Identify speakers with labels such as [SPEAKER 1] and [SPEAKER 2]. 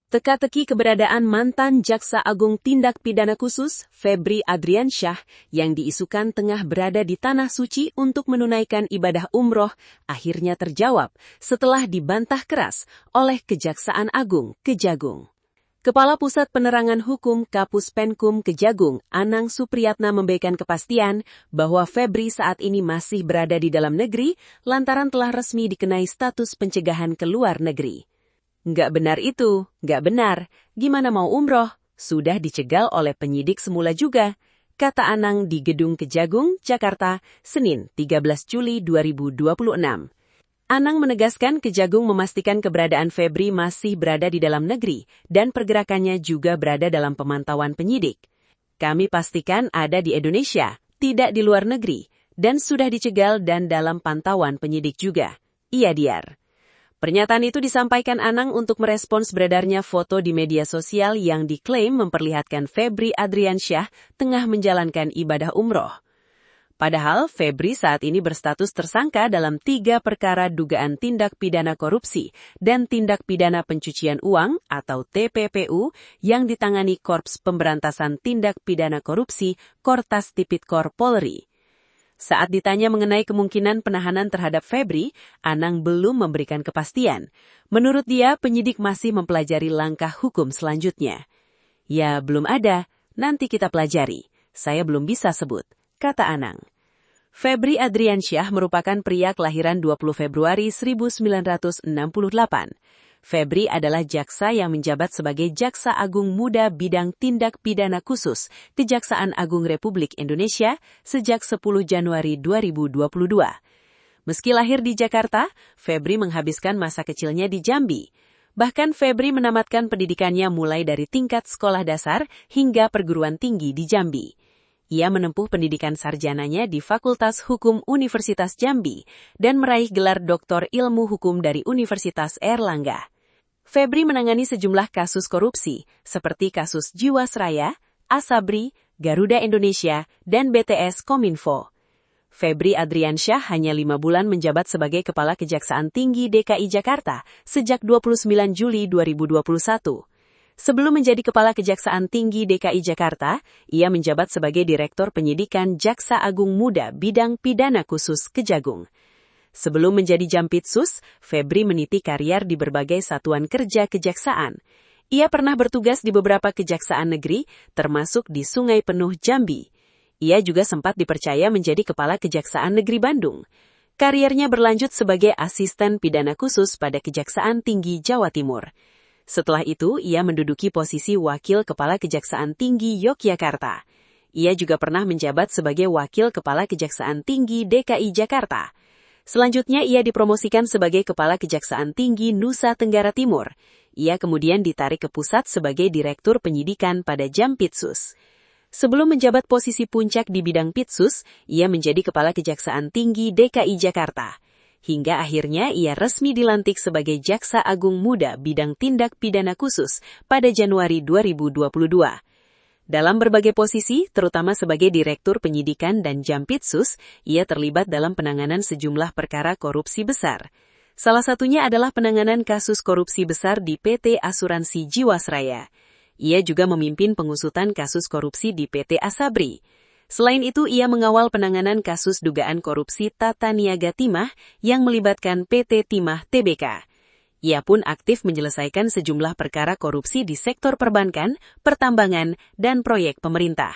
[SPEAKER 1] Teka-teki keberadaan mantan Jaksa Agung Tindak Pidana Khusus Febri Adriansyah yang diisukan tengah berada di Tanah Suci untuk menunaikan ibadah umroh akhirnya terjawab setelah dibantah keras oleh Kejaksaan Agung Kejagung. Kepala Pusat Penerangan Hukum Kapus Penkum Kejagung, Anang Supriyatna memberikan kepastian bahwa Febri saat ini masih berada di dalam negeri lantaran telah resmi dikenai status pencegahan ke luar negeri. Nggak benar itu, nggak benar. Gimana mau umroh? Sudah dicegal oleh penyidik semula juga, kata Anang di Gedung Kejagung, Jakarta, Senin 13 Juli 2026. Anang menegaskan Kejagung memastikan keberadaan Febri masih berada di dalam negeri dan pergerakannya juga berada dalam pemantauan penyidik. Kami pastikan ada di Indonesia, tidak di luar negeri, dan sudah dicegal dan dalam pantauan penyidik juga. Iya Diar. Pernyataan itu disampaikan Anang untuk merespons beredarnya foto di media sosial yang diklaim memperlihatkan Febri Adriansyah tengah menjalankan ibadah umroh. Padahal Febri saat ini berstatus tersangka dalam 3 perkara dugaan tindak pidana korupsi dan tindak pidana pencucian uang atau TPPU yang ditangani Korps Pemberantasan Tindak Pidana Korupsi Kortas Tipikor Polri. Saat ditanya mengenai kemungkinan penahanan terhadap Febri, Anang belum memberikan kepastian. Menurut dia, penyidik masih mempelajari langkah hukum selanjutnya. Ya, belum ada. Nanti kita pelajari. Saya belum bisa sebut, kata Anang. Febri Adriansyah merupakan pria kelahiran 20 Februari 1968. Febri adalah jaksa yang menjabat sebagai Jaksa Agung Muda Bidang Tindak Pidana Khusus Kejaksaan Agung Republik Indonesia sejak 10 Januari 2022. Meski lahir di Jakarta, Febri menghabiskan masa kecilnya di Jambi. Bahkan Febri menamatkan pendidikannya mulai dari tingkat sekolah dasar hingga perguruan tinggi di Jambi. Ia menempuh pendidikan sarjananya di Fakultas Hukum Universitas Jambi dan meraih gelar Doktor Ilmu Hukum dari Universitas Airlangga. Febri menangani sejumlah kasus korupsi, seperti kasus Jiwasraya, Asabri, Garuda Indonesia, dan BTS Kominfo. Febri Adriansyah hanya 5 bulan menjabat sebagai Kepala Kejaksaan Tinggi DKI Jakarta sejak 29 Juli 2021. Sebelum menjadi Kepala Kejaksaan Tinggi DKI Jakarta, ia menjabat sebagai Direktur Penyidikan Jaksa Agung Muda Bidang Pidana Khusus Kejagung. Sebelum menjadi Jampitsus, Febri meniti karier di berbagai satuan kerja kejaksaan. Ia pernah bertugas di beberapa kejaksaan negeri, termasuk di Sungai Penuh Jambi. Ia juga sempat dipercaya menjadi Kepala Kejaksaan Negeri Bandung. Kariernya berlanjut sebagai Asisten Pidana Khusus pada Kejaksaan Tinggi Jawa Timur. Setelah itu, ia menduduki posisi Wakil Kepala Kejaksaan Tinggi Yogyakarta. Ia juga pernah menjabat sebagai Wakil Kepala Kejaksaan Tinggi DKI Jakarta. Selanjutnya, ia dipromosikan sebagai Kepala Kejaksaan Tinggi Nusa Tenggara Timur. Ia kemudian ditarik ke pusat sebagai Direktur Penyidikan pada Jampitsus. Sebelum menjabat posisi puncak di bidang Pitsus, ia menjadi Kepala Kejaksaan Tinggi DKI Jakarta. Hingga akhirnya ia resmi dilantik sebagai Jaksa Agung Muda Bidang Tindak Pidana Khusus pada Januari 2022. Dalam berbagai posisi, terutama sebagai Direktur Penyidikan dan Jampitsus, ia terlibat dalam penanganan sejumlah perkara korupsi besar. Salah satunya adalah penanganan kasus korupsi besar di PT Asuransi Jiwasraya. Ia juga memimpin pengusutan kasus korupsi di PT Asabri. Selain itu, ia mengawal penanganan kasus dugaan korupsi Tata Niaga Timah yang melibatkan PT Timah Tbk. Ia pun aktif menyelesaikan sejumlah perkara korupsi di sektor perbankan, pertambangan, dan proyek pemerintah.